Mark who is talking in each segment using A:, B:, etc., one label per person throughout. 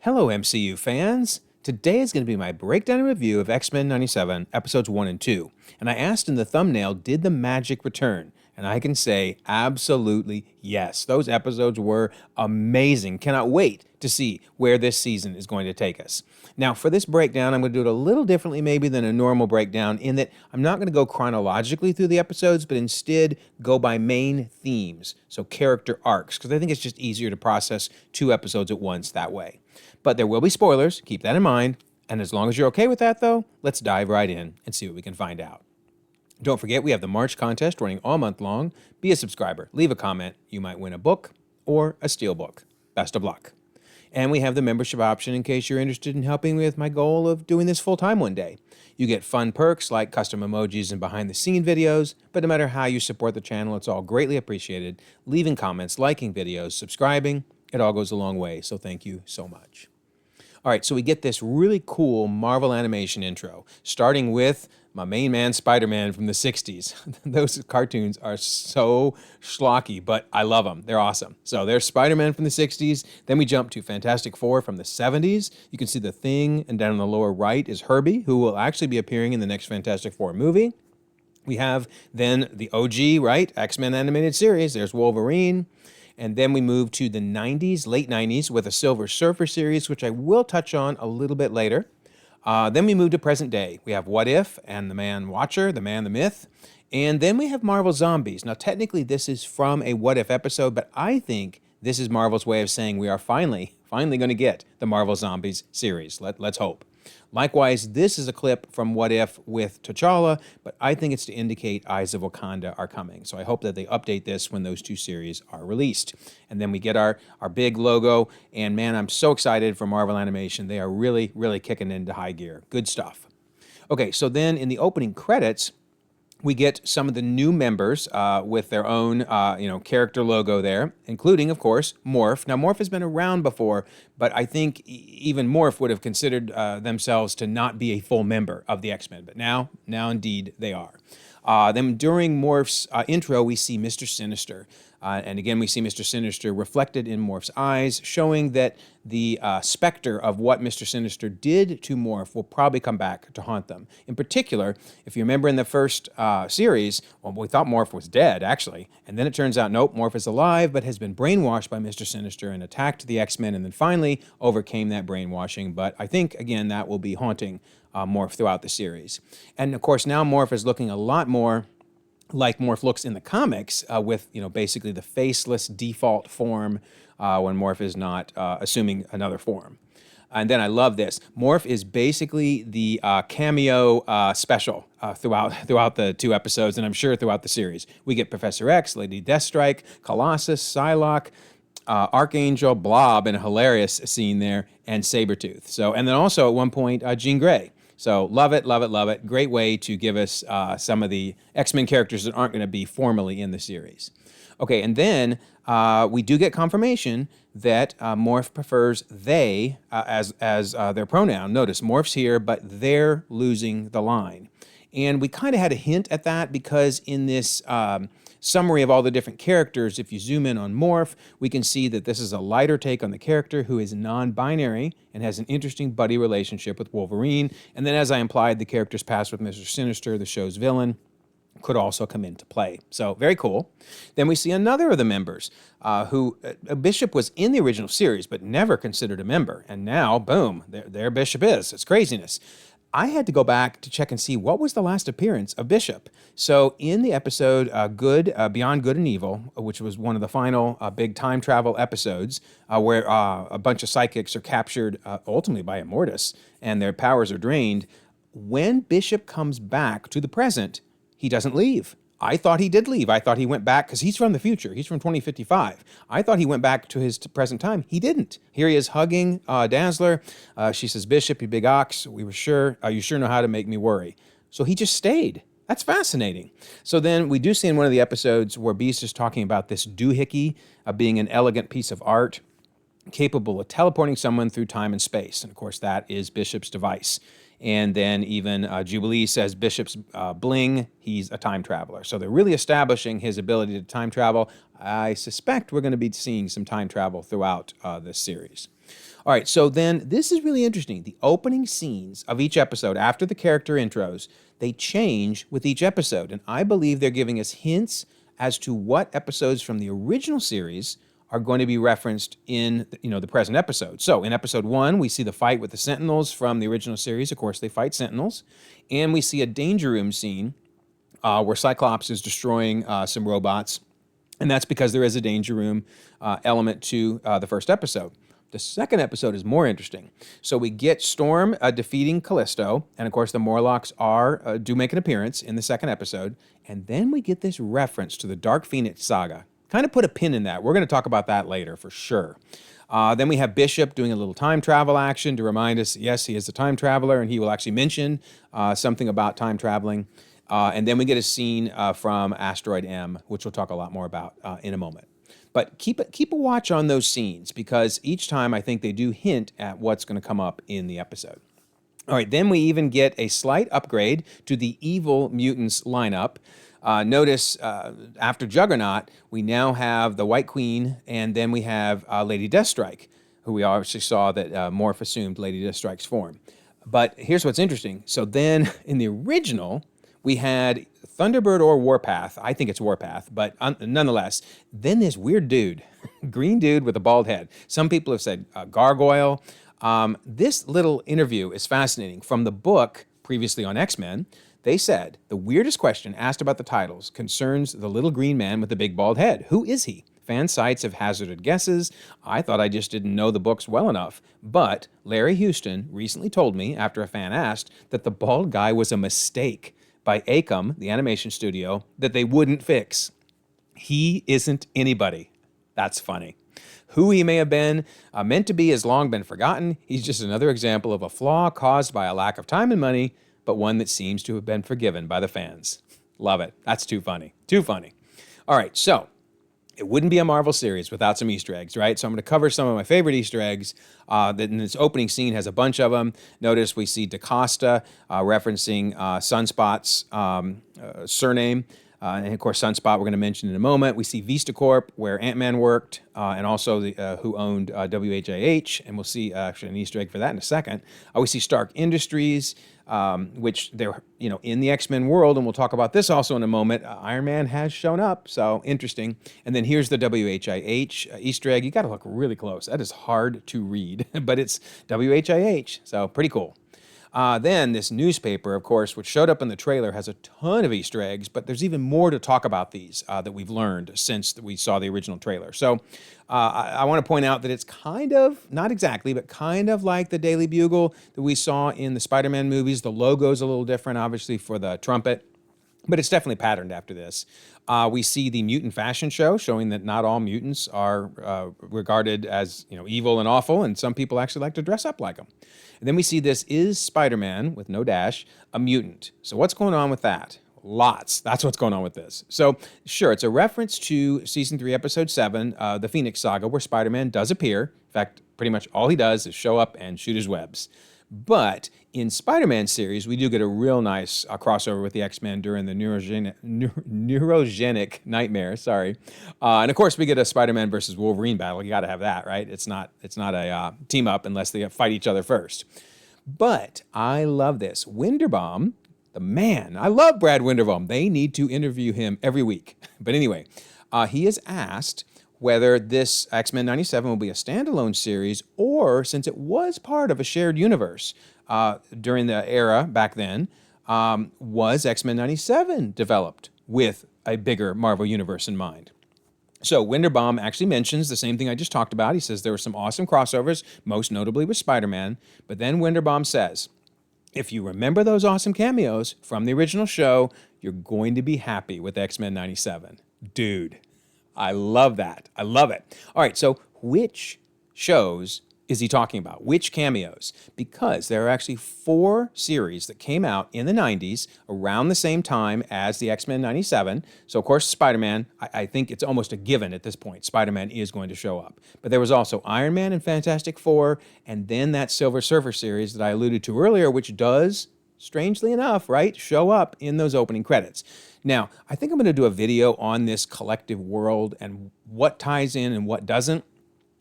A: Hello, MCU fans! Today is going to be my breakdown and review of X-Men 97, episodes 1 and 2. And I asked in the thumbnail, did the magic return? And I can say, absolutely yes. Those episodes were amazing. Cannot wait to see where this season is going to take us. Now, for this breakdown, I'm going to do it a little differently maybe than a normal breakdown in that I'm not going to go chronologically through the episodes, but instead go by main themes, so character arcs, because I think it's just easier to process 2 episodes at once that way. But there will be spoilers, keep that in mind, and as long as you're okay with that though, let's dive right in and see what we can find out. Don't forget, we have the March contest running all month long. Be a subscriber, leave a comment, you might win a book or a steelbook. Best of luck. And we have the membership option in case you're interested in helping with my goal of doing this full-time one day. You get fun perks like custom emojis and behind-the-scene videos, but no matter how you support the channel, it's all greatly appreciated. Leaving comments, liking videos, subscribing, it all goes a long way, so thank you so much. All right, so we get this really cool Marvel animation intro, starting with my main man, Spider-Man from the 60s. Those cartoons are so schlocky, but I love them. They're awesome. So there's Spider-Man from the 60s. Then we jump to Fantastic Four from the 70s. You can see the Thing, and down in the lower right is Herbie, who will actually be appearing in the next Fantastic Four movie. We have then the OG, right? X-Men animated series. There's Wolverine. And then we move to the 90s, late 90s, with a Silver Surfer series, which I will touch on a little bit later. Then we move to present day. We have What If and the Man Watcher, the Man, the Myth. And then we have Marvel Zombies. Now, technically, this is from a What If episode, but I think this is Marvel's way of saying we are finally going to get the Marvel Zombies series. Let's hope. Likewise, this is a clip from What If with T'Challa, but I think it's to indicate Eyes of Wakanda are coming. So I hope that they update this when those 2 series are released. And then we get our big logo, and man, I'm so excited for Marvel Animation. They are really, really kicking into high gear. Good stuff. Okay, so then in the opening credits, we get some of the new members with their own, character logo there, including, of course, Morph. Now, Morph has been around before, but I think even Morph would have considered themselves to not be a full member of the X-Men. But now indeed, they are. Then during Morph's intro, we see Mr. Sinister. And again, we see Mr. Sinister reflected in Morph's eyes, showing that the specter of what Mr. Sinister did to Morph will probably come back to haunt them. In particular, if you remember in the first series, well, we thought Morph was dead, actually. And then it turns out, nope, Morph is alive, but has been brainwashed by Mr. Sinister and attacked the X-Men, and then finally overcame that brainwashing. But I think, again, that will be haunting Morph throughout the series. And of course, now Morph is looking a lot more like Morph looks in the comics, with basically the faceless default form when Morph is not assuming another form. And then I love this. Morph is basically the cameo special throughout the 2 episodes, and I'm sure throughout the series. We get Professor X, Lady Deathstrike, Colossus, Psylocke, Archangel, Blob, in a hilarious scene there, and Sabretooth. So, and then also at one point, Jean Grey. So love it, love it, love it. Great way to give us some of the X-Men characters that aren't going to be formally in the series. Okay, and then we do get confirmation that Morph prefers they as their pronoun. Notice Morph's here, but they're losing the line. And we kind of had a hint at that because in this summary of all the different characters, if you zoom in on Morph, we can see that this is a lighter take on the character who is non-binary and has an interesting buddy relationship with Wolverine. And then, as I implied, the character's past with Mr. Sinister, the show's villain, could also come into play. So very cool. Then we see another of the members who Bishop was in the original series, but never considered a member. And now, boom, there Bishop is. It's craziness. I had to go back to check and see what was the last appearance of Bishop. So in the episode Beyond Good and Evil, which was one of the final big time travel episodes, where a bunch of psychics are captured ultimately by Immortus and their powers are drained, when Bishop comes back to the present, he doesn't leave. I thought he did leave. I thought he went back, because he's from the future. He's from 2055. I thought he went back to his present time. He didn't. Here he is hugging Dazzler. She says, Bishop, you big ox, you sure know how to make me worry. So he just stayed. That's fascinating. So then we do see in one of the episodes where Beast is talking about this doohickey being an elegant piece of art capable of teleporting someone through time and space. And of course, that is Bishop's device. And then even Jubilee says Bishop's bling, he's a time traveler. So they're really establishing his ability to time travel. I suspect we're going to be seeing some time travel throughout this series. All right, so then this is really interesting. The opening scenes of each episode, after the character intros, they change with each episode. And I believe they're giving us hints as to what episodes from the original series are going to be referenced in the present episode. So in episode 1, we see the fight with the Sentinels from the original series. Of course, they fight Sentinels. And we see a danger room scene where Cyclops is destroying some robots. And that's because there is a danger room element to the first episode. The second episode is more interesting. So we get Storm defeating Callisto, and of course the Morlocks do make an appearance in the second episode, and then we get this reference to the Dark Phoenix saga. Kind of put a pin in that. We're going to talk about that later for sure. Then we have Bishop doing a little time travel action to remind us, yes, he is a time traveler, and he will actually mention something about time traveling. And then we get a scene from Asteroid M, which we'll talk a lot more about in a moment. But keep a watch on those scenes, because each time I think they do hint at what's going to come up in the episode. All right, then we even get a slight upgrade to the evil mutants lineup. Notice after Juggernaut, we now have the White Queen, and then we have Lady Deathstrike, who we obviously saw that Morph assumed Lady Deathstrike's form. But here's what's interesting. So then in the original, we had Thunderbird or Warpath. I think it's Warpath, but nonetheless, then this weird dude, green dude with a bald head. Some people have said Gargoyle. This little interview is fascinating. From the book previously on X-Men, they said the weirdest question asked about the titles concerns the little green man with the big bald head. Who is he? Fan sites have hazarded guesses. I thought I just didn't know the books well enough. But Larry Houston recently told me, after a fan asked, that the bald guy was a mistake by Acom, the animation studio, that they wouldn't fix. He isn't anybody. That's funny. Who he may have been, meant to be, has long been forgotten. He's just another example of a flaw caused by a lack of time and money, but one that seems to have been forgiven by the fans. Love it. That's too funny. Too funny. All right, so it wouldn't be a Marvel series without some Easter eggs, right? So I'm going to cover some of my favorite Easter eggs. That in this opening scene has a bunch of them. Notice we see DaCosta referencing Sunspot's surname. And of course, Sunspot we're going to mention in a moment. We see VistaCorp, where Ant-Man worked, and also who owned WHIH, and we'll see actually an Easter egg for that in a second. We see Stark Industries, which they're in the X-Men world, and we'll talk about this also in a moment. Iron Man has shown up, so interesting. And then here's the WHIH Easter egg. You got to look really close. That is hard to read, but it's WHIH, so pretty cool. Then this newspaper, of course, which showed up in the trailer, has a ton of Easter eggs, but there's even more to talk about these that we've learned since we saw the original trailer. So I want to point out that it's kind of, not exactly, but kind of like the Daily Bugle that we saw in the Spider-Man movies. The logo's a little different, obviously, for the trumpet, but it's definitely patterned after this. We see the mutant fashion show showing that not all mutants are regarded as evil and awful, and some people actually like to dress up like them. And then we see this is Spider-Man, with no dash, a mutant. So what's going on with that? Lots. That's what's going on with this. So sure, it's a reference to Season 3, Episode 7, the Phoenix Saga, where Spider-Man does appear. In fact, pretty much all he does is show up and shoot his webs. But in Spider-Man series, we do get a real nice crossover with the X-Men during the neurogenic nightmare. And of course, we get a Spider-Man versus Wolverine battle. You got to have that, right? It's not a team up unless they fight each other first. But I love this. Winderbaum, the man, I love Brad Winderbaum. They need to interview him every week. But anyway, he is asked whether this X-Men 97 will be a standalone series, or since it was part of a shared universe during the era back then, was X-Men 97 developed with a bigger Marvel universe in mind? So Winderbaum actually mentions the same thing I just talked about. He says there were some awesome crossovers, most notably with Spider-Man, but then Winderbaum says, if you remember those awesome cameos from the original show, you're going to be happy with X-Men 97. Dude. I love that. I love it. All right, so which shows is he talking about? Which cameos? Because there are actually 4 series that came out in the 90s around the same time as the X-Men 97. So, of course, Spider-Man, I think it's almost a given at this point. Spider-Man is going to show up. But there was also Iron Man and Fantastic Four, and then that Silver Surfer series that I alluded to earlier, which does, strangely enough, right, show up in those opening credits. Now, I think I'm going to do a video on this collective world and what ties in and what doesn't.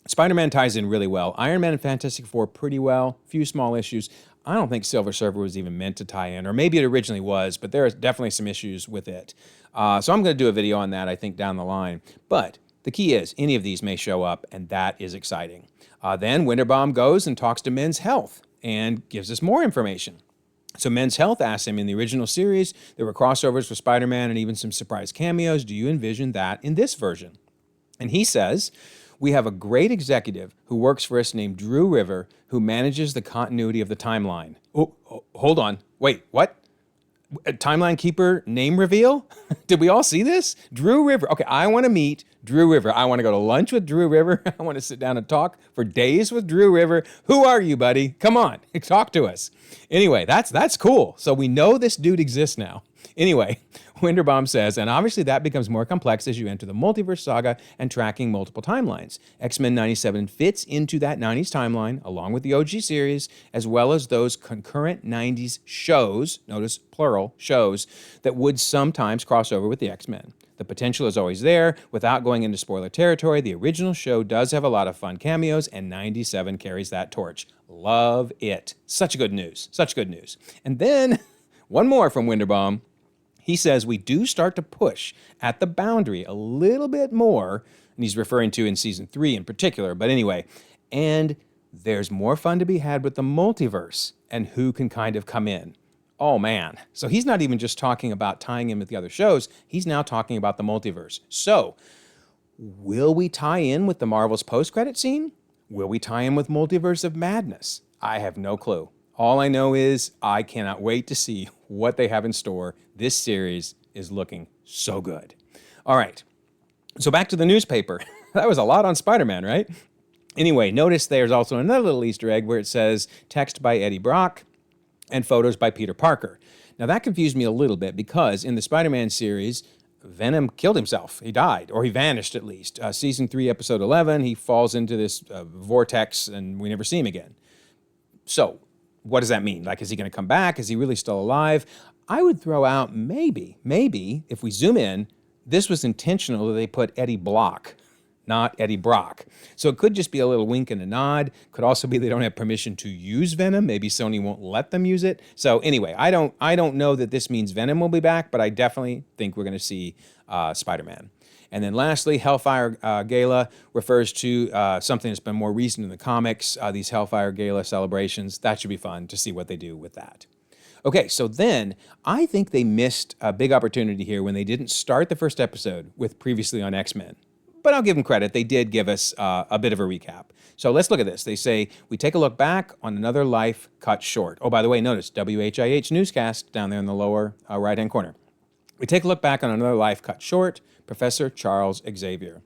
A: Spider-Man ties in really well. Iron Man and Fantastic Four pretty well. Few small issues. I don't think Silver Surfer was even meant to tie in, or maybe it originally was, but there are definitely some issues with it. So I'm going to do a video on that, I think, down the line. But the key is, any of these may show up, and that is exciting. Then Winterbomb goes and talks to Men's Health and gives us more information. So Men's Health asks him, in the original series, there were crossovers for Spider-Man and even some surprise cameos. Do you envision that in this version? And he says, we have a great executive who works for us named Drew River, who manages the continuity of the timeline. Oh, hold on. Wait, what? A timeline keeper name reveal? Did we all see this? Drew River. Okay, I want to meet Drew River. I want to go to lunch with Drew River. I want to sit down and talk for days with Drew River. Who are you, buddy? Come on, talk to us. Anyway, that's cool. So we know this dude exists now. Anyway, Winterbomb says, and obviously that becomes more complex as you enter the multiverse saga and tracking multiple timelines. X-Men 97 fits into that 90s timeline, along with the OG series, as well as those concurrent 90s shows, notice plural, shows, that would sometimes cross over with the X-Men. The potential is always there. Without going into spoiler territory, the original show does have a lot of fun cameos, and 97 carries that torch. Love it. Such good news. Such good news. And then, one more from Winterbomb. He says we do start to push at the boundary a little bit more, and he's referring to in season 3 in particular, but anyway, and there's more fun to be had with the multiverse and who can kind of come in. Oh man. So he's not even just talking about tying in with the other shows, he's now talking about the multiverse. So, will we tie in with the Marvel's post-credit scene? Will we tie in with Multiverse of Madness? I have no clue. All I know is I cannot wait to see what they have in store. This series is looking so good. All right, so back to the newspaper. That was a lot on Spider-Man, right? Anyway, notice there's also another little Easter egg where it says text by Eddie Brock and photos by Peter Parker. Now that confused me a little bit because in the Spider-Man series, Venom killed himself. He died, or he vanished at least. Season 3, episode 11, he falls into this vortex and we never see him again. So, what does that mean? Like, is he going to come back? Is he really still alive? I would throw out maybe, if we zoom in, this was intentional that they put Eddie Block, not Eddie Brock. So it could just be a little wink and a nod. Could also be they don't have permission to use Venom. Maybe Sony won't let them use it. So anyway, I don't know that this means Venom will be back, but I definitely think we're going to see Spider-Man. And then lastly, Hellfire Gala refers to something that's been more recent in the comics, these Hellfire Gala celebrations. That should be fun to see what they do with that. Okay, so then I think they missed a big opportunity here when they didn't start the first episode with previously on X-Men. But I'll give them credit. They did give us a bit of a recap. So let's look at this. They say, we take a look back on another life cut short. Oh, by the way, notice WHIH newscast down there in the lower right-hand corner. We take a look back on another life cut short, Professor Charles Xavier.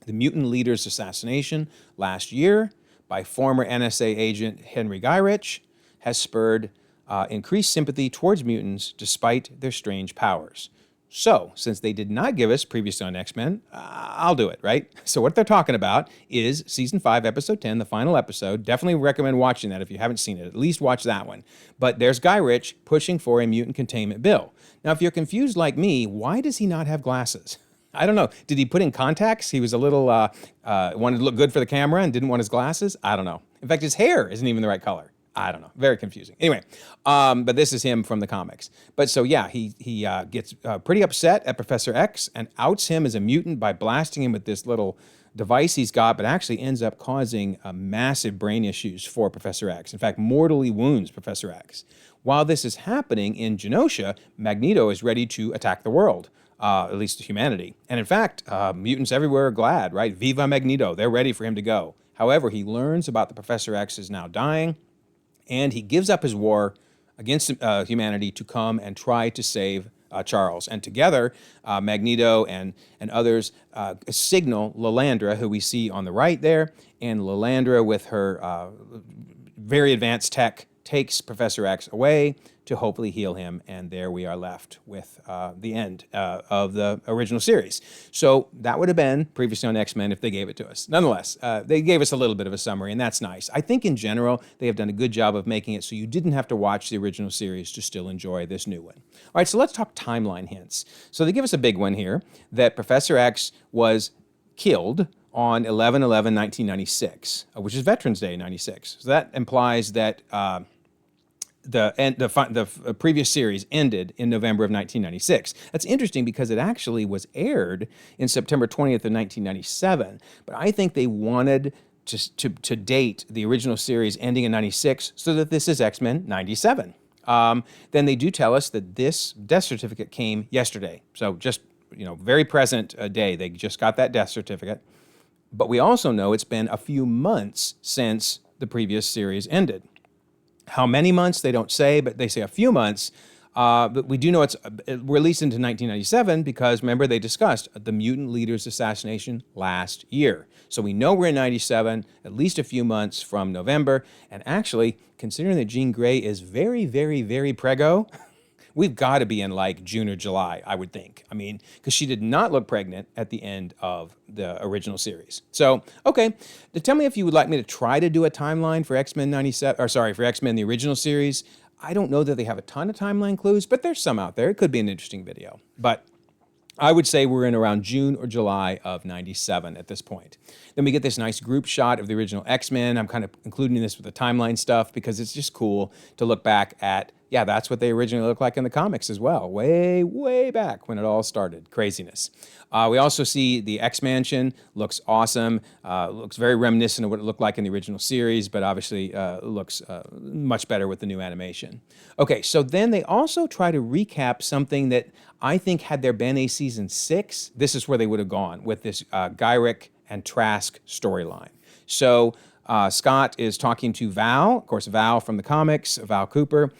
A: The mutant leader's assassination last year by former NSA agent Henry Gyrich has spurred increased sympathy towards mutants despite their strange powers. So, since they did not give us previously on X-Men, I'll do it, right? So what they're talking about is Season 5, Episode 10, the final episode. Definitely recommend watching that if you haven't seen it. At least watch that one. But there's Gyrich pushing for a mutant containment bill. Now, if you're confused like me, why does he not have glasses? I don't know. Did he put in contacts? He was a little, wanted to look good for the camera and didn't want his glasses? I don't know. In fact, his hair isn't even the right color. I don't know. Very confusing. Anyway, but this is him from the comics. But so, yeah, he gets pretty upset at Professor X and outs him as a mutant by blasting him with this little device he's got, but actually ends up causing massive brain issues for Professor X. In fact, mortally wounds Professor X. While this is happening in Genosha, Magneto is ready to attack the world. At least humanity. And in fact, mutants everywhere are glad, right? Viva Magneto. They're ready for him to go. However, he learns about the Professor X is now dying, and he gives up his war against humanity to come and try to save Charles. And together, Magneto and others signal Lilandra, who we see on the right there, and Lilandra with her very advanced tech takes Professor X away to hopefully heal him, and there we are left with the end of the original series. So that would have been previously on X-Men if they gave it to us. Nonetheless, they gave us a little bit of a summary, and that's nice. I think in general, they have done a good job of making it so you didn't have to watch the original series to still enjoy this new one. All right, so let's talk timeline hints. So they give us a big one here, that Professor X was killed on 11/11/1996, which is Veterans Day 96. So that implies that the previous series ended in November of 1996. That's interesting because it actually was aired in September 20th of 1997. But I think they wanted to date the original series ending in 96 so that this is X-Men 97. Then they do tell us that this death certificate came yesterday. So just, very present day. They just got that death certificate. But we also know it's been a few months since the previous series ended. How many months, they don't say, but they say a few months. But we do know it's released into 1997 because, remember, they discussed the mutant leader's assassination last year. So we know we're in 97, at least a few months from November. And actually, considering that Jean Grey is very, very, very preggo, we've got to be in like June or July, I would think. I mean, because she did not look pregnant at the end of the original series. So, okay, tell me if you would like me to try to do a timeline for X-Men 97, or sorry, for X-Men the original series. I don't know that they have a ton of timeline clues, but there's some out there. It could be an interesting video. But I would say we're in around June or July of 97 at this point. Then we get this nice group shot of the original X-Men. I'm kind of including this with the timeline stuff because it's just cool to look back at, yeah, that's what they originally looked like in the comics as well. Way, way back when it all started. Craziness. We also see the X-Mansion. Looks awesome. Looks very reminiscent of what it looked like in the original series, but obviously looks much better with the new animation. Okay, so then they also try to recap something that I think had there been a season 6, this is where they would have gone with this Gyrich and Trask storyline. So Scott is talking to Val, of course, Val from the comics, Val Cooper.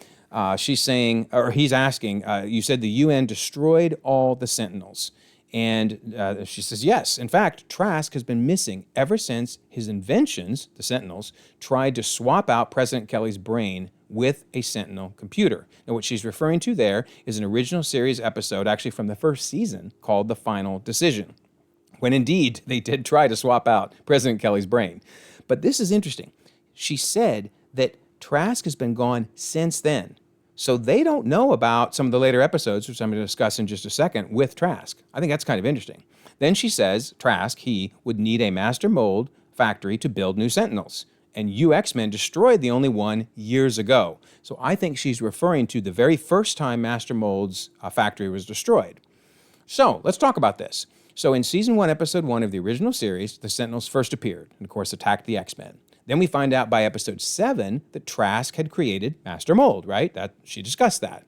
A: She's saying, or he's asking, you said the UN destroyed all the Sentinels. And she says, yes. In fact, Trask has been missing ever since his inventions, the Sentinels, tried to swap out President Kelly's brain with a Sentinel computer. Now, what she's referring to there is an original series episode, actually from the first season, called The Final Decision, when indeed they did try to swap out President Kelly's brain. But this is interesting. She said that Trask has been gone since then. So they don't know about some of the later episodes, which I'm going to discuss in just a second, with Trask. I think that's kind of interesting. Then she says, Trask, he would need a master mold factory to build new Sentinels. And you X-Men destroyed the only one years ago. So I think she's referring to the very first time Master Mold's factory was destroyed. So let's talk about this. So in Season 1, Episode 1 of the original series, the Sentinels first appeared and, of course, attacked the X-Men. Then we find out by Episode 7 that Trask had created Master Mold, right? She discussed that.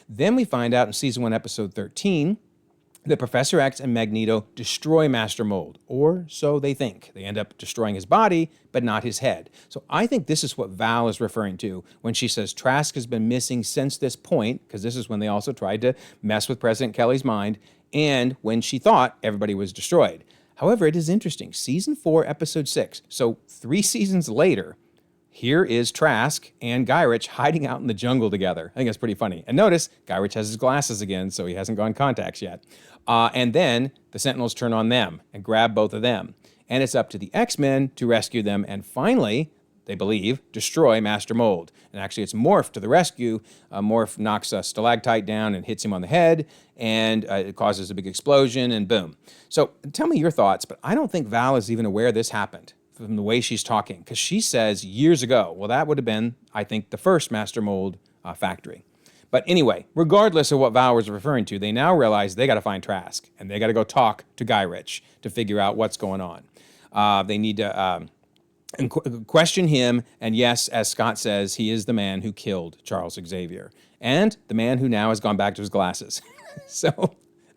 A: Then we find out in Season 1, Episode 13, that Professor X and Magneto destroy Master Mold, or so they think. They end up destroying his body, but not his head. So I think this is what Val is referring to when she says Trask has been missing since this point, because this is when they also tried to mess with President Kelly's mind, and when she thought everybody was destroyed. However, it is interesting. Season 4, Episode 6, so 3 seasons later, here is Trask and Gyrich hiding out in the jungle together. I think that's pretty funny. And notice, Gyrich has his glasses again, so he hasn't gone contacts yet. And then the Sentinels turn on them and grab both of them. And it's up to the X-Men to rescue them and finally, they believe, destroy Master Mold. And actually, it's Morph to the rescue. Morph knocks a stalactite down and hits him on the head, and it causes a big explosion, and boom. So tell me your thoughts, but I don't think Val is even aware this happened from the way she's talking, because she says years ago, well, that would have been, I think, the first Master Mold factory. But anyway, regardless of what Val was referring to, they now realize they got to find Trask, and they got to go talk to Gyrich to figure out what's going on. They need to question him, and yes, as Scott says, he is the man who killed Charles Xavier, and the man who now has gone back to his glasses. So,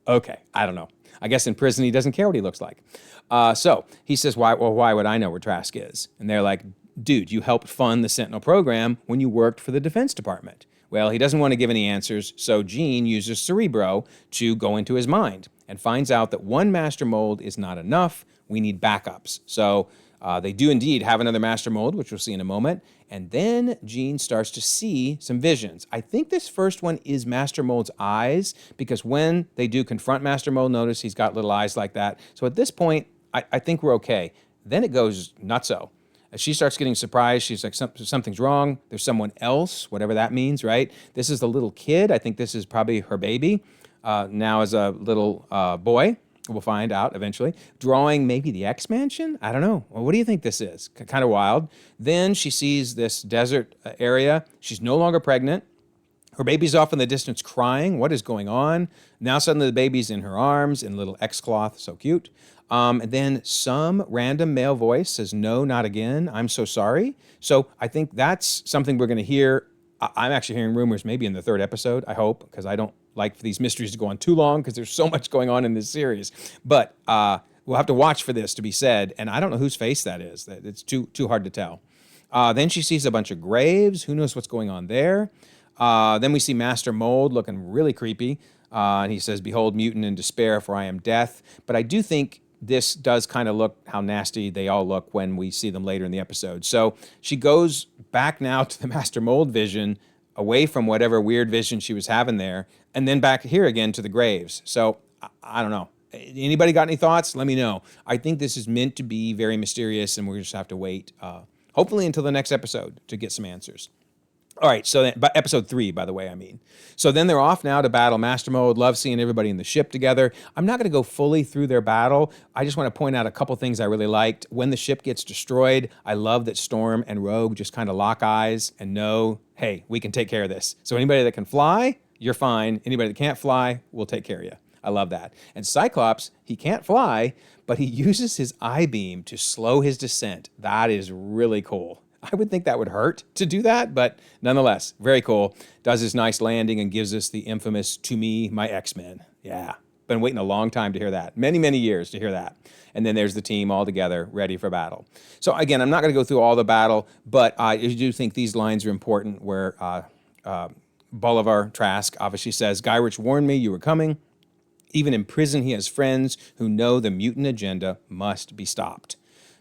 A: okay, I don't know. I guess in prison he doesn't care what he looks like. So he says, why would I know where Trask is? And they're like, dude, you helped fund the Sentinel program when you worked for the Defense Department. Well, he doesn't want to give any answers, so Jean uses Cerebro to go into his mind and finds out that one Master Mold is not enough. We need backups. So they do indeed have another Master Mold, which we'll see in a moment. And then Jean starts to see some visions. I think this first one is Master Mold's eyes, because when they do confront Master Mold, notice he's got little eyes like that. So at this point, I think we're okay. Then it goes nutso. As she starts getting surprised, she's like, something's wrong. There's someone else, whatever that means, right? This is the little kid. I think this is probably her baby, now as a little boy. We'll find out eventually. Drawing maybe the X-Mansion? I don't know. Well, what do you think this is? Kind of wild. Then she sees this desert area. She's no longer pregnant. Her baby's off in the distance crying. What is going on? Now suddenly the baby's in her arms in little X-cloth. So cute. And then some random male voice says, no, not again. I'm so sorry. So I think that's something we're going to hear. I'm actually hearing rumors maybe in the third episode, I hope, because I don't like for these mysteries to go on too long because there's so much going on in this series. But we'll have to watch for this to be said. And I don't know whose face that is. It's too hard to tell. Then she sees a bunch of graves. Who knows what's going on there? Then we see Master Mold looking really creepy. And he says, behold, mutant in despair, for I am death. But I do think this does kind of look how nasty they all look when we see them later in the episode. So she goes back now to the Master Mold vision, away from whatever weird vision she was having there, and then back here again to the graves. So I don't know. Anybody got any thoughts? Let me know. I think this is meant to be very mysterious, and we'll just have to wait, hopefully until the next episode to get some answers. All right, so then, but episode 3, by the way, I mean. So then they're off now to battle Master Mode. Love seeing everybody in the ship together. I'm not going to go fully through their battle. I just want to point out a couple things I really liked. When the ship gets destroyed, I love that Storm and Rogue just kind of lock eyes and know, hey, we can take care of this. So anybody that can fly, you're fine. Anybody that can't fly, we'll take care of you. I love that. And Cyclops, he can't fly, but he uses his I-beam to slow his descent. That is really cool. I would think that would hurt to do that, but nonetheless, very cool. Does his nice landing and gives us the infamous, to me, my X-Men. Yeah, been waiting a long time to hear that. Many, many years to hear that. And then there's the team all together, ready for battle. So again, I'm not going to go through all the battle, but I do think these lines are important where Bolivar Trask obviously says, Gyrich warned me you were coming. Even in prison, he has friends who know the mutant agenda must be stopped.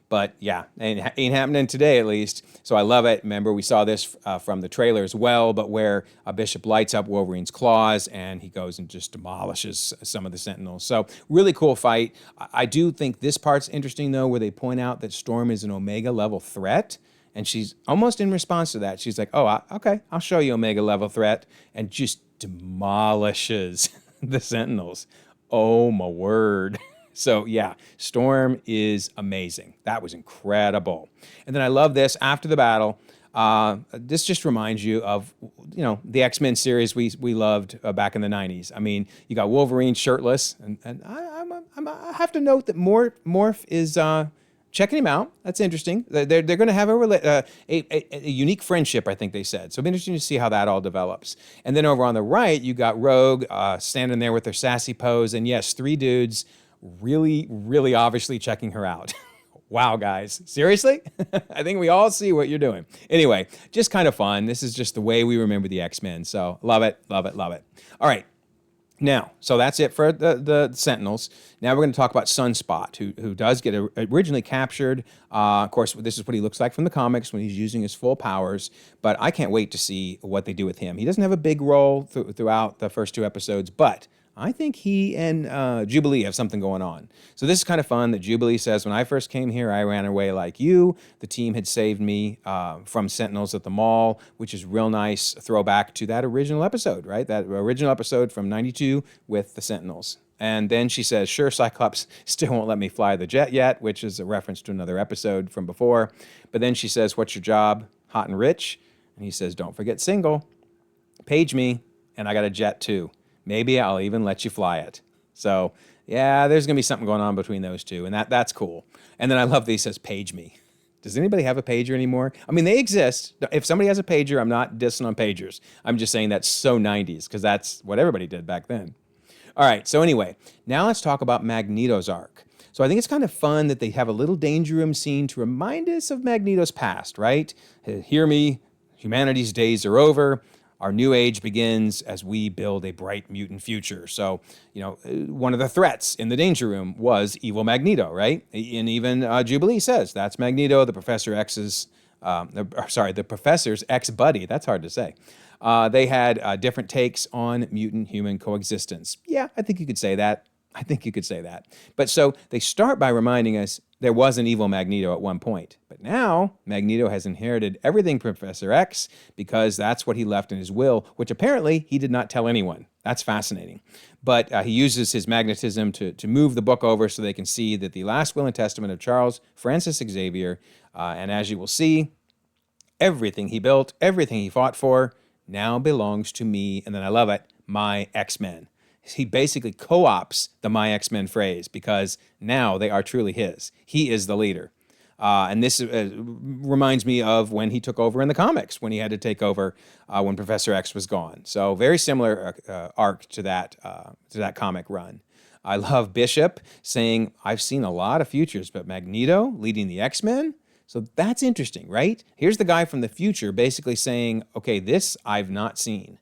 A: But yeah, ain't happening today at least. So I love it. Remember, we saw this from the trailer as well, but where Bishop lights up Wolverine's claws and he goes and just demolishes some of the Sentinels. So really cool fight. I do think this part's interesting, though, where they point out that Storm is an Omega level threat. And she's almost in response to that. She's like, oh, okay, I'll show you Omega level threat. And just demolishes the Sentinels. Oh, my word. So yeah, Storm is amazing. That was incredible. And then I love this after the battle. This just reminds you of, the X-Men series we loved back in the 90s. I mean, you got Wolverine shirtless, and I have to note that Morph is checking him out. That's interesting. They're going to have a unique friendship, I think they said. So it'll be interesting to see how that all develops. And then over on the right, you got Rogue standing there with their sassy pose, and yes, 3 dudes really, really obviously checking her out. Wow, guys. Seriously? I think we all see what you're doing. Anyway, just kind of fun. This is just the way we remember the X-Men. So love it, love it, love it. All right. Now, so that's it for the Sentinels. Now we're going to talk about Sunspot, who does get originally captured. Of course, this is what he looks like from the comics when he's using his full powers. But I can't wait to see what they do with him. He doesn't have a big role throughout the first 2 episodes, but I think he and Jubilee have something going on. So this is kind of fun that Jubilee says, when I first came here, I ran away like you. The team had saved me from Sentinels at the mall, which is real nice throwback to that original episode, right? That original episode from 92 with the Sentinels. And then she says, sure, Cyclops still won't let me fly the jet yet, which is a reference to another episode from before. But then she says, what's your job? Hot and rich? And he says, don't forget single. Page me, and I got a jet too. Maybe I'll even let you fly it. So, yeah, there's going to be something going on between those two, and that's cool. And then I love that he says, page me. Does anybody have a pager anymore? I mean, they exist. If somebody has a pager, I'm not dissing on pagers. I'm just saying that's so 90s, because that's what everybody did back then. All right, so anyway, now let's talk about Magneto's arc. So I think it's kind of fun that they have a little danger room scene to remind us of Magneto's past, right? Hear me, humanity's days are over. Our new age begins as we build a bright mutant future. So, one of the threats in the danger room was evil Magneto, right? And even Jubilee says that's Magneto, the Professor's ex-buddy. That's hard to say. They had different takes on mutant-human coexistence. Yeah, I think you could say that. But so they start by reminding us there was an evil Magneto at one point. But now Magneto has inherited everything from Professor X because that's what he left in his will, which apparently he did not tell anyone. That's fascinating. But he uses his magnetism to move the book over so they can see that the last will and testament of Charles Francis Xavier, and as you will see, everything he built, everything he fought for, now belongs to me. And then I love it, my X-Men. He basically co-opts the my X-Men phrase because now they are truly his. He is the leader. And this reminds me of when he took over in the comics, when he had to take over when Professor X was gone. So very similar arc to that comic run. I love Bishop saying, I've seen a lot of futures, but Magneto leading the X-Men? So that's interesting, right? Here's the guy from the future basically saying, okay, this I've not seen.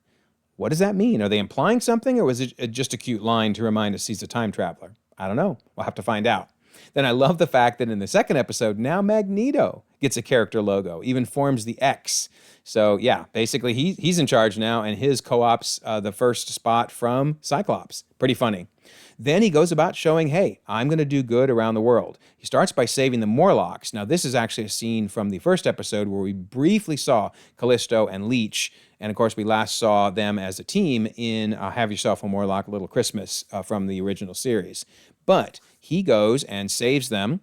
A: What does that mean? Are they implying something, or was it just a cute line to remind us he's a time traveler? I don't know. We'll have to find out. Then I love the fact that in the second episode, now Magneto gets a character logo, even forms the X. So yeah, basically he's in charge now, and his co-ops the first spot from Cyclops. Pretty funny. Then he goes about showing, hey, I'm going to do good around the world. He starts by saving the Morlocks. Now, this is actually a scene from the first episode where we briefly saw Callisto and Leech. And, of course, we last saw them as a team in Have Yourself a Morlock Little Christmas from the original series. But he goes and saves them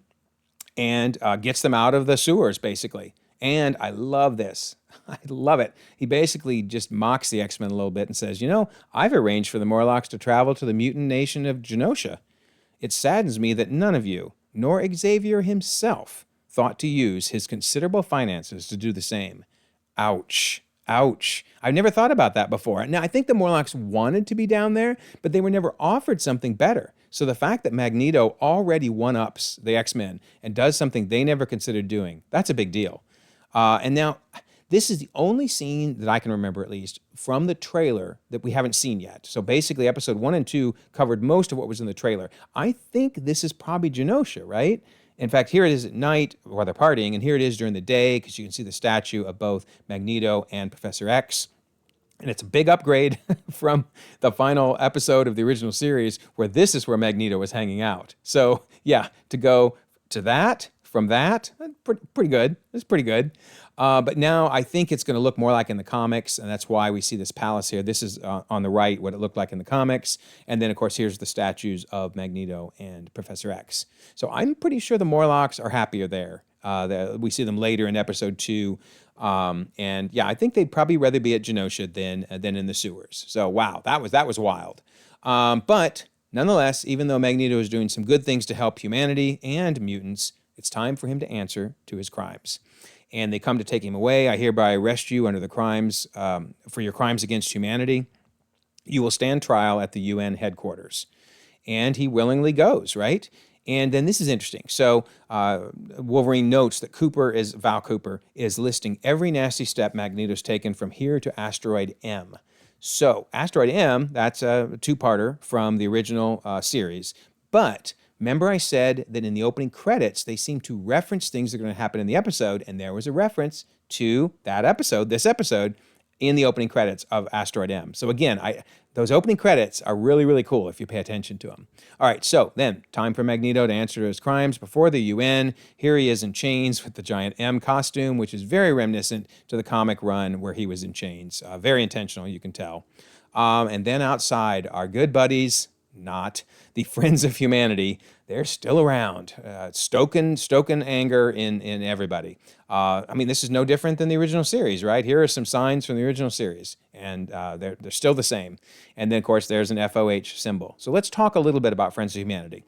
A: and gets them out of the sewers, basically. And I love this. I love it. He basically just mocks the X-Men a little bit and says, I've arranged for the Morlocks to travel to the mutant nation of Genosha. It saddens me that none of you, nor Xavier himself, thought to use his considerable finances to do the same. Ouch. Ouch. I've never thought about that before. Now, I think the Morlocks wanted to be down there, but they were never offered something better. So the fact that Magneto already one-ups the X-Men and does something they never considered doing, that's a big deal. And now, this is the only scene that I can remember, at least, from the trailer that we haven't seen yet. So basically, episode 1 and 2 covered most of what was in the trailer. I think this is probably Genosha, right? In fact, here it is at night while they're partying, and here it is during the day, because you can see the statue of both Magneto and Professor X. And it's a big upgrade from the final episode of the original series, where this is where Magneto was hanging out. So, yeah, to go to that, from that, pretty good. It's pretty good. But now I think it's going to look more like in the comics, and that's why we see this palace here. This is on the right, what it looked like in the comics. And then, of course, here's the statues of Magneto and Professor X. So I'm pretty sure the Morlocks are happier there. We see them later in episode 2. And yeah, I think they'd probably rather be at Genosha than in the sewers. So wow, that was wild. But nonetheless, even though Magneto is doing some good things to help humanity and mutants, it's time for him to answer to his crimes. And they come to take him away. I hereby arrest you under the crimes for your crimes against humanity. You will stand trial at the UN headquarters. And he willingly goes, right? And then this is interesting. So Wolverine notes that Val Cooper is listing every nasty step Magneto's taken from here to Asteroid M. So Asteroid M, that's a two-parter from the original series. But remember I said that in the opening credits, they seem to reference things that are going to happen in the episode, and there was a reference to that episode, this episode, in the opening credits of Asteroid M. So again, those opening credits are really, really cool if you pay attention to them. All right, so then, time for Magneto to answer to his crimes before the UN. Here he is in chains with the giant M costume, which is very reminiscent to the comic run where he was in chains. Very intentional, you can tell. And then outside, our good buddies, not the friends of humanity, they're still around, stoking anger in everybody. I mean, this is no different than the original series, right? Here are some signs from the original series, and they're still the same. And then, of course, there's an FOH symbol. So let's talk a little bit about Friends of Humanity.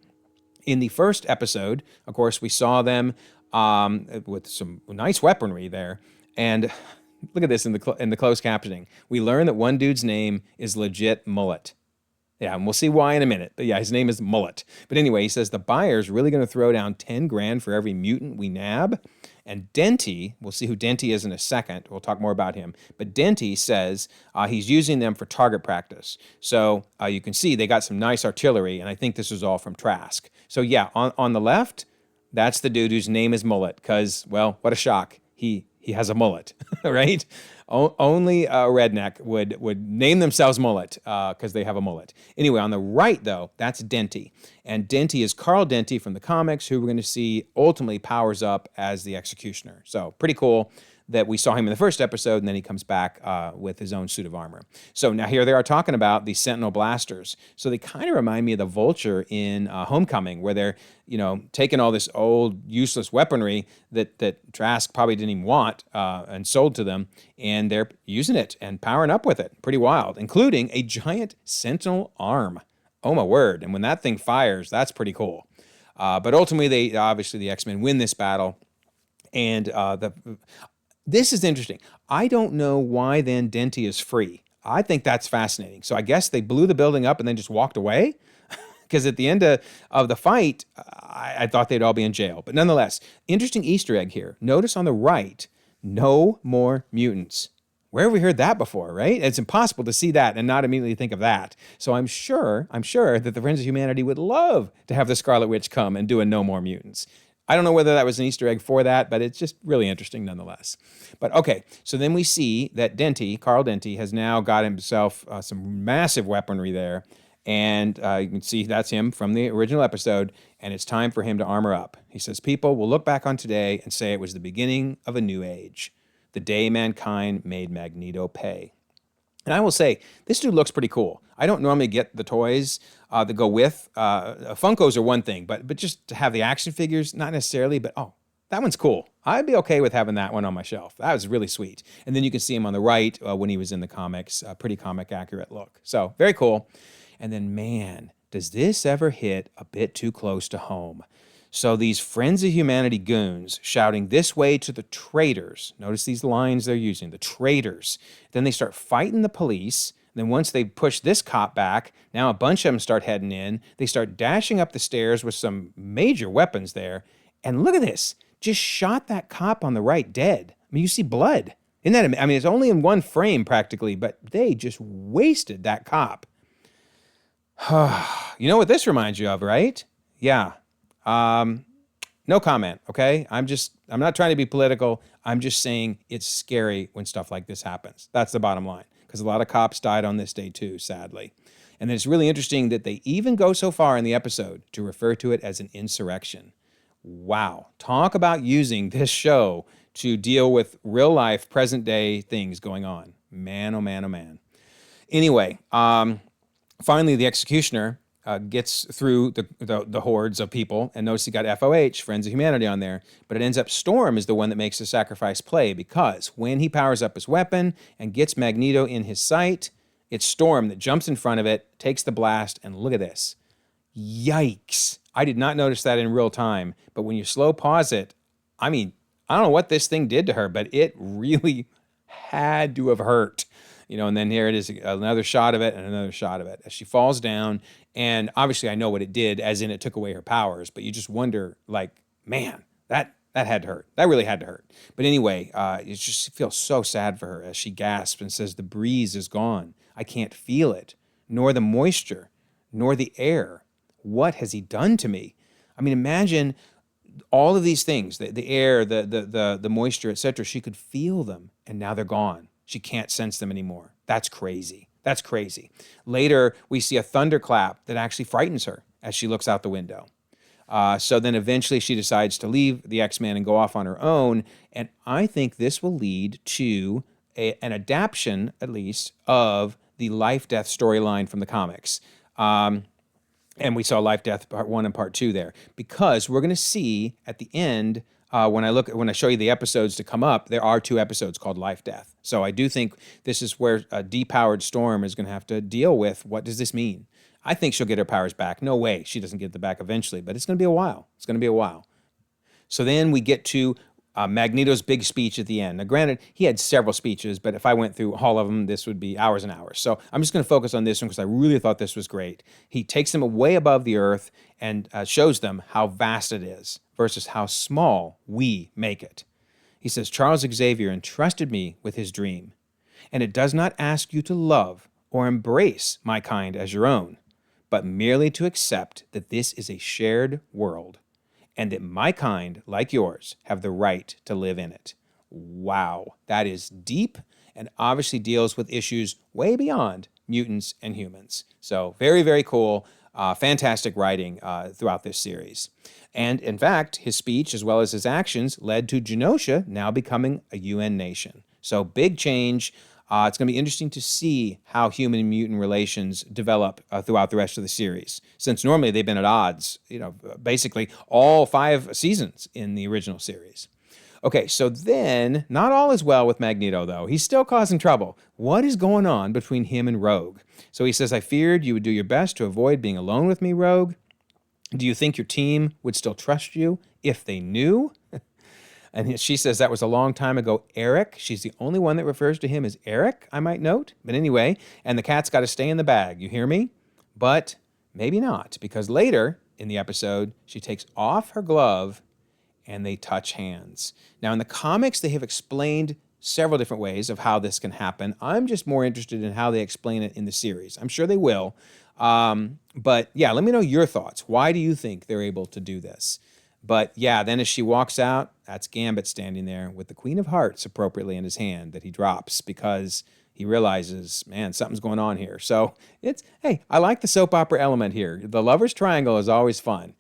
A: In the first episode, of course, we saw them with some nice weaponry there, and look at this in the closed captioning. We learn that one dude's name is legit Mullet. Yeah, and we'll see why in a minute. But yeah, his name is Mullet. But anyway, he says the buyer's really going to throw down 10 grand for every mutant we nab. And Denty, we'll see who Denty is in a second. We'll talk more about him. But Denty says he's using them for target practice. So you can see they got some nice artillery, and I think this is all from Trask. So yeah, on the left, that's the dude whose name is Mullet, because, well, what a shock. He has a mullet, right? Only a redneck would name themselves Mullet because they have a mullet. Anyway, on the right, though, that's Denty. And Denty is Carl Denty from the comics, who we're going to see ultimately powers up as the Executioner. So pretty cool. that we saw him in the first episode, and then he comes back with his own suit of armor. So now here they are talking about the Sentinel blasters. So they kind of remind me of the Vulture in Homecoming, where they're, taking all this old useless weaponry that Trask probably didn't even want and sold to them, and they're using it and powering up with it. Pretty wild, including a giant Sentinel arm. Oh my word. And when that thing fires, that's pretty cool. But ultimately, the X-Men win this battle. And this is interesting. I don't know why then Denty is free. I think that's fascinating. So I guess they blew the building up and then just walked away? Because at the end of the fight, I thought they'd all be in jail. But nonetheless, interesting Easter egg here. Notice on the right, no more mutants. Where have we heard that before, right? It's impossible to see that and not immediately think of that. So I'm sure that the Friends of Humanity would love to have the Scarlet Witch come and do a No More Mutants. I don't know whether that was an Easter egg for that, but it's just really interesting nonetheless. But okay, so then we see that Carl Denty, has now got himself some massive weaponry there. And you can see that's him from the original episode, and it's time for him to armor up. He says, people will look back on today and say it was the beginning of a new age. The day mankind made Magneto pay. And I will say, this dude looks pretty cool. I don't normally get the toys that go with. Funkos are one thing, but just to have the action figures, not necessarily, but that one's cool. I'd be okay with having that one on my shelf. That was really sweet. And then you can see him on the right when he was in the comics, a pretty comic accurate look. So very cool. And then, man, does this ever hit a bit too close to home? So these Friends of Humanity goons shouting this way to the traitors. Notice these lines they're using, the traitors. Then they start fighting the police. Then once they push this cop back, now a bunch of them start heading in. They start dashing up the stairs with some major weapons there. And look at this. Just shot that cop on the right dead. I mean, you see blood. Isn't that, I mean, it's only in one frame practically, but they just wasted that cop. You know what this reminds you of, right? Yeah. No comment, okay? I'm not trying to be political. I'm just saying it's scary when stuff like this happens. That's the bottom line, because a lot of cops died on this day too, sadly. And then it's really interesting that they even go so far in the episode to refer to it as an insurrection. Wow. Talk about using this show to deal with real life, present day things going on. Man, oh man, oh man. Anyway, finally the Executioner gets through the hordes of people, and notice he got FOH, Friends of Humanity, on there, but it ends up Storm is the one that makes the sacrifice play, because when he powers up his weapon and gets Magneto in his sight, it's Storm that jumps in front of it, takes the blast, and look at this. Yikes. I did not notice that in real time, but when you slow pause it, I mean, I don't know what this thing did to her, but it really had to have hurt. And then here it is, another shot of it and another shot of it as she falls down. And obviously I know what it did, as in it took away her powers, but you just wonder, like, man, that had to hurt. That really had to hurt. But anyway, it just feels so sad for her as she gasps and says, the breeze is gone. I can't feel it, nor the moisture, nor the air. What has he done to me? I mean, imagine all of these things, the air, the moisture, etc. She could feel them, and now they're gone. She can't sense them anymore. That's crazy. That's crazy. Later, we see a thunderclap that actually frightens her as she looks out the window. So then eventually she decides to leave the X-Men and go off on her own. And I think this will lead to an adaptation, at least, of the Life-Death storyline from the comics. And we saw Life-Death Part 1 and Part 2 there. Because we're going to see at the end, when I show you the episodes to come up, there are 2 episodes called Life-Death. So I do think this is where a depowered Storm is going to have to deal with, what does this mean? I think she'll get her powers back. No way she doesn't get them back eventually, but it's going to be a while. It's going to be a while. So then we get to Magneto's big speech at the end. Now, granted, he had several speeches, but if I went through all of them, this would be hours and hours. So I'm just going to focus on this one because I really thought this was great. He takes them way above the earth and shows them how vast it is versus how small we make it. He says, Charles Xavier entrusted me with his dream, and it does not ask you to love or embrace my kind as your own, but merely to accept that this is a shared world, and that my kind, like yours, have the right to live in it. Wow, that is deep and obviously deals with issues way beyond mutants and humans. So very, very cool. Fantastic writing throughout this series. And in fact, his speech as well as his actions led to Genosha now becoming a UN nation. So big change. It's going to be interesting to see how human and mutant relations develop throughout the rest of the series, since normally they've been at odds, basically all 5 seasons in the original series. Okay, so then, not all is well with Magneto, though. He's still causing trouble. What is going on between him and Rogue? So he says, I feared you would do your best to avoid being alone with me, Rogue. Do you think your team would still trust you if they knew? And she says that was a long time ago, Eric. She's the only one that refers to him as Eric, I might note. But anyway, and the cat's got to stay in the bag, you hear me? But maybe not, because later in the episode, she takes off her glove and they touch hands. Now, in the comics, they have explained several different ways of how this can happen. I'm just more interested in how they explain it in the series. I'm sure they will. But yeah, let me know your thoughts. Why do you think they're able to do this? But yeah, then as she walks out, that's Gambit standing there with the Queen of Hearts appropriately in his hand that he drops because he realizes, man, something's going on here. So hey, I like the soap opera element here. The Lover's Triangle is always fun.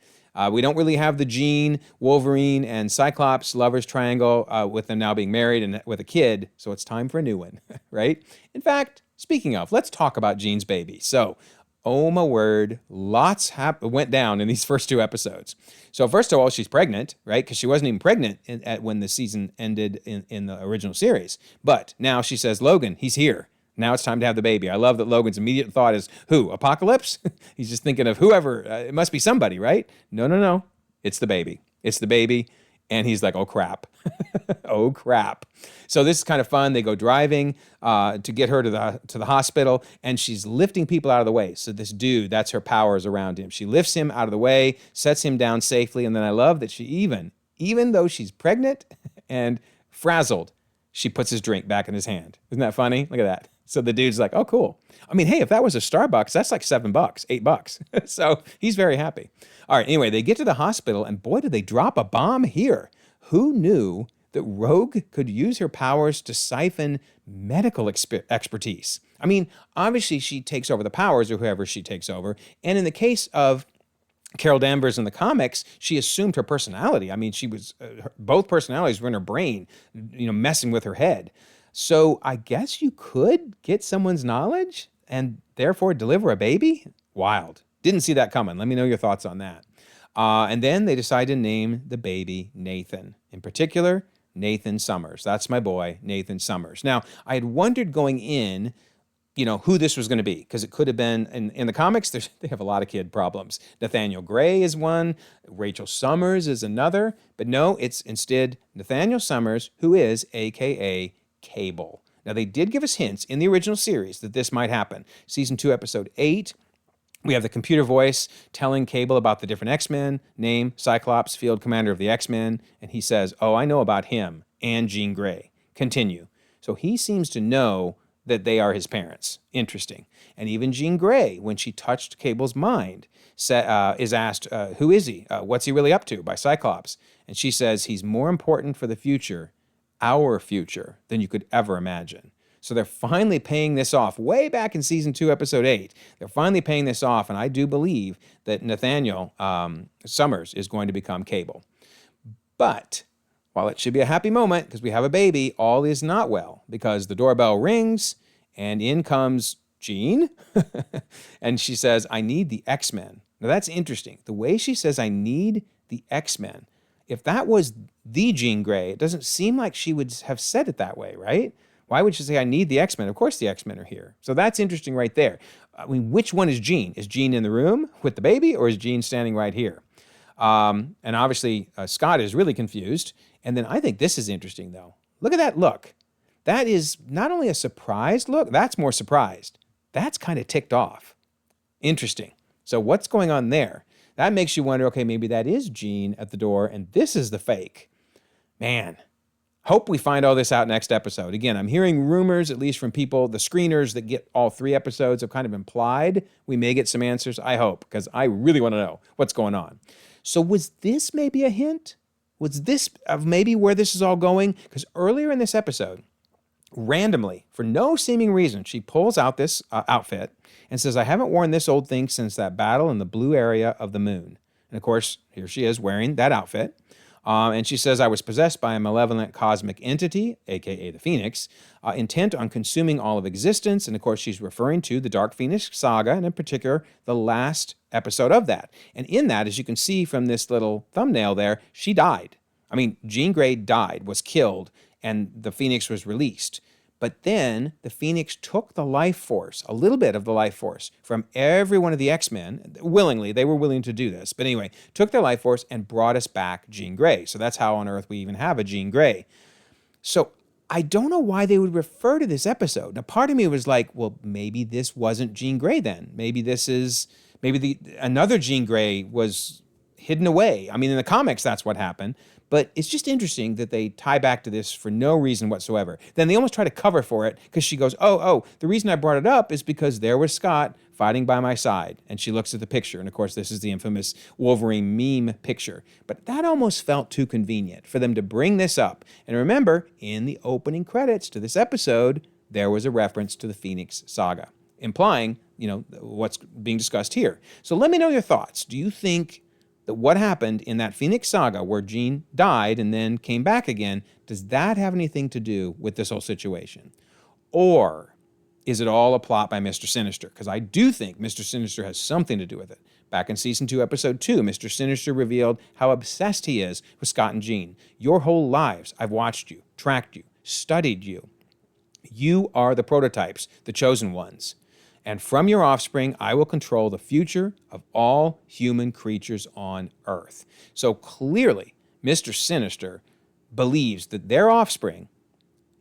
A: We don't really have the Jean, Wolverine, and Cyclops Lover's Triangle with them now being married and with a kid, so it's time for a new one, right? In fact, speaking of, let's talk about Jean's baby. So, oh my word, lots went down in these first 2 episodes. So first of all, she's pregnant, right? Because she wasn't even pregnant when the season ended in the original series. But now she says, Logan, he's here. Now it's time to have the baby. I love that Logan's immediate thought is, who? Apocalypse? He's just thinking of whoever. It must be somebody, right? No. It's the baby. It's the baby. And he's like, oh, crap. Oh, crap. So this is kind of fun. They go driving to get her to the hospital, and she's lifting people out of the way. So this dude, that's her powers around him. She lifts him out of the way, sets him down safely, and then I love that she even though she's pregnant and frazzled, she puts his drink back in his hand. Isn't that funny? Look at that. So the dude's like, oh, cool. I mean, hey, if that was a Starbucks, that's like $7, $8. So he's very happy. All right, anyway, they get to the hospital, and boy, did they drop a bomb here. Who knew that Rogue could use her powers to siphon medical expertise? I mean, obviously she takes over the powers, or whoever she takes over. And in the case of Carol Danvers in the comics, she assumed her personality. I mean, she was both personalities were in her brain, messing with her head. So I guess you could get someone's knowledge and therefore deliver a baby? Wild. Didn't see that coming. Let me know your thoughts on that. And then they decide to name the baby Nathan. In particular, Nathan Summers. That's my boy, Nathan Summers. Now, I had wondered going in, who this was going to be, because it could have been, in the comics, they have a lot of kid problems. Nathaniel Gray is one, Rachel Summers is another, but no, it's instead Nathaniel Summers, who is a.k.a. Cable. Now, they did give us hints in the original series that this might happen. Season 2, Episode 8, we have the computer voice telling Cable about the different X-Men, name, Cyclops, field commander of the X-Men, and he says, oh, I know about him and Jean Grey. Continue. So he seems to know that they are his parents. Interesting. And even Jean Grey, when she touched Cable's mind, is asked, who is he? What's he really up to? By Cyclops. And she says, he's more important for the future, our future, than you could ever imagine. So they're finally paying this off. Way back in Season 2, Episode 8, they're finally paying this off, and I do believe that Nathaniel Summers is going to become Cable. But while it should be a happy moment because we have a baby, all is not well, because the doorbell rings, and in comes Jean, and she says, I need the X-Men. Now that's interesting. The way she says, I need the X-Men, if that was the Jean Grey, it doesn't seem like she would have said it that way, right? Why would she say, I need the X-Men? Of course the X-Men are here. So that's interesting right there. I mean, which one is Jean? Is Jean in the room with the baby, or is Jean standing right here? And obviously, Scott is really confused. And then I think this is interesting, though. Look at that look. That is not only a surprised look, that's more surprised. That's kind of ticked off. Interesting. So what's going on there? That makes you wonder, okay, maybe that is Jean at the door, and this is the fake. Man, hope we find all this out next episode. Again, I'm hearing rumors, at least from people, the screeners that get all 3 episodes have kind of implied we may get some answers. I hope, because I really want to know what's going on. So was this maybe a hint? Was this of maybe where this is all going? Because earlier in this episode, randomly, for no seeming reason, she pulls out this outfit and says, I haven't worn this old thing since that battle in the blue area of the moon. And of course, here she is wearing that outfit. And she says, I was possessed by a malevolent cosmic entity, aka the Phoenix, intent on consuming all of existence. And of course, she's referring to the Dark Phoenix saga, and in particular, the last episode of that. And in that, as you can see from this little thumbnail there, she died. I mean, Jean Grey died, was killed, and the Phoenix was released. But then the Phoenix took the life force, a little bit of the life force, from every one of the X-Men, willingly. They were willing to do this. But anyway, took their life force and brought us back Jean Grey. So that's how on Earth we even have a Jean Grey. So I don't know why they would refer to this episode. Now, part of me was like, well, maybe this wasn't Jean Grey then. Maybe another Jean Grey was hidden away. I mean, in the comics, that's what happened. But it's just interesting that they tie back to this for no reason whatsoever. Then they almost try to cover for it because she goes, oh, the reason I brought it up is because there was Scott fighting by my side. And she looks at the picture. And of course, this is the infamous Wolverine meme picture. But that almost felt too convenient for them to bring this up. And remember, in the opening credits to this episode, there was a reference to the Phoenix Saga, implying, what's being discussed here. So let me know your thoughts. Do you think that what happened in that Phoenix Saga where Jean died and then came back again, does that have anything to do with this whole situation? Or is it all a plot by Mr. Sinister? Because I do think Mr. Sinister has something to do with it. Back in Season 2, Episode 2, Mr. Sinister revealed how obsessed he is with Scott and Jean. Your whole lives, I've watched you, tracked you, studied you. You are the prototypes, the chosen ones. And from your offspring, I will control the future of all human creatures on Earth. So clearly, Mr. Sinister believes that their offspring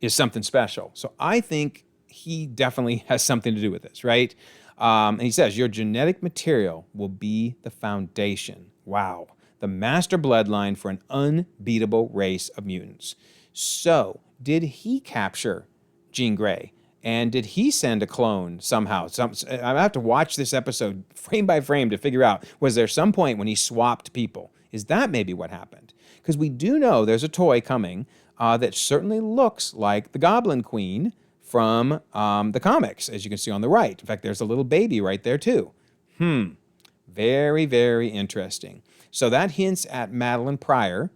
A: is something special. So I think he definitely has something to do with this, right? And he says, your genetic material will be the foundation. Wow. The master bloodline for an unbeatable race of mutants. So did he capture Jean Grey? And did he send a clone somehow? I have to watch this episode frame by frame to figure out, was there some point when he swapped people? Is that maybe what happened? Because we do know there's a toy coming that certainly looks like the Goblin Queen from the comics, as you can see on the right. In fact, there's a little baby right there too. Very, very interesting. So that hints at Madeline Pryor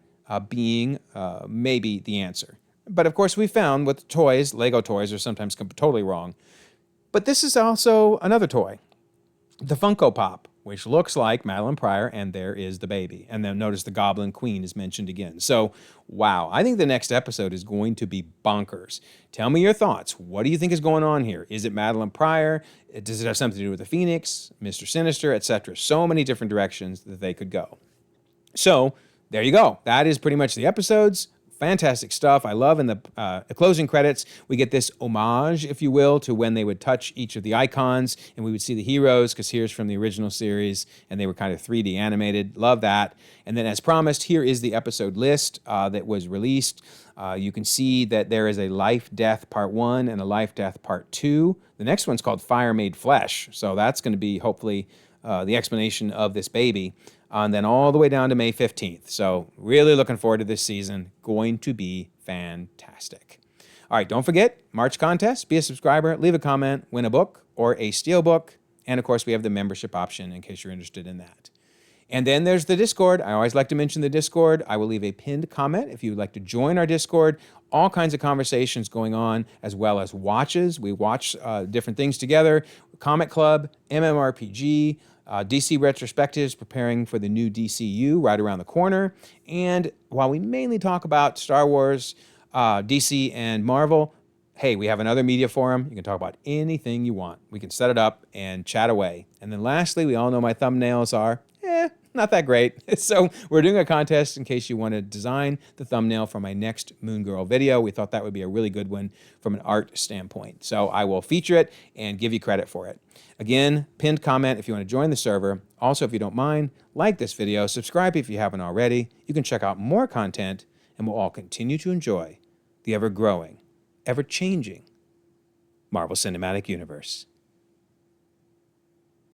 A: being maybe the answer. But of course, we found with toys, Lego toys are sometimes totally wrong. But this is also another toy, the Funko Pop, which looks like Madeline Pryor, and there is the baby. And then notice the Goblin Queen is mentioned again. So, wow, I think the next episode is going to be bonkers. Tell me your thoughts. What do you think is going on here? Is it Madeline Pryor? Does it have something to do with the Phoenix, Mr. Sinister, etc.? So many different directions that they could go. So, there you go. That is pretty much the episodes. Fantastic stuff. I love in the closing credits, we get this homage, if you will, to when they would touch each of the icons and we would see the heroes, because here's from the original series and they were kind of 3D animated. Love that. And then as promised, here is the episode list that was released. You can see that there is a Life Death Part 1 and a Life Death Part 2. The next one's called Fire Made Flesh. So that's going to be hopefully the explanation of this baby. And then all the way down to May 15th. So really looking forward to this season. Going to be fantastic. All right, don't forget, March contest. Be a subscriber, leave a comment, win a book or a steel book. And of course, we have the membership option in case you're interested in that. And then there's the Discord. I always like to mention the Discord. I will leave a pinned comment if you would like to join our Discord. All kinds of conversations going on, as well as watches. We watch different things together. Comic Club, MMORPG, DC retrospectives, preparing for the new DCU right around the corner. And while we mainly talk about Star Wars, DC, and Marvel, hey, we have another media forum. You can talk about anything you want. We can set it up and chat away. And then lastly, we all know my thumbnails are, not that great. So we're doing a contest in case you want to design the thumbnail for my next Moon Girl video. We thought that would be a really good one from an art standpoint. So I will feature it and give you credit for it. Again, pinned comment if you want to join the server. Also, if you don't mind, like this video, subscribe if you haven't already. You can check out more content, and we'll all continue to enjoy the ever-growing, ever-changing Marvel Cinematic Universe.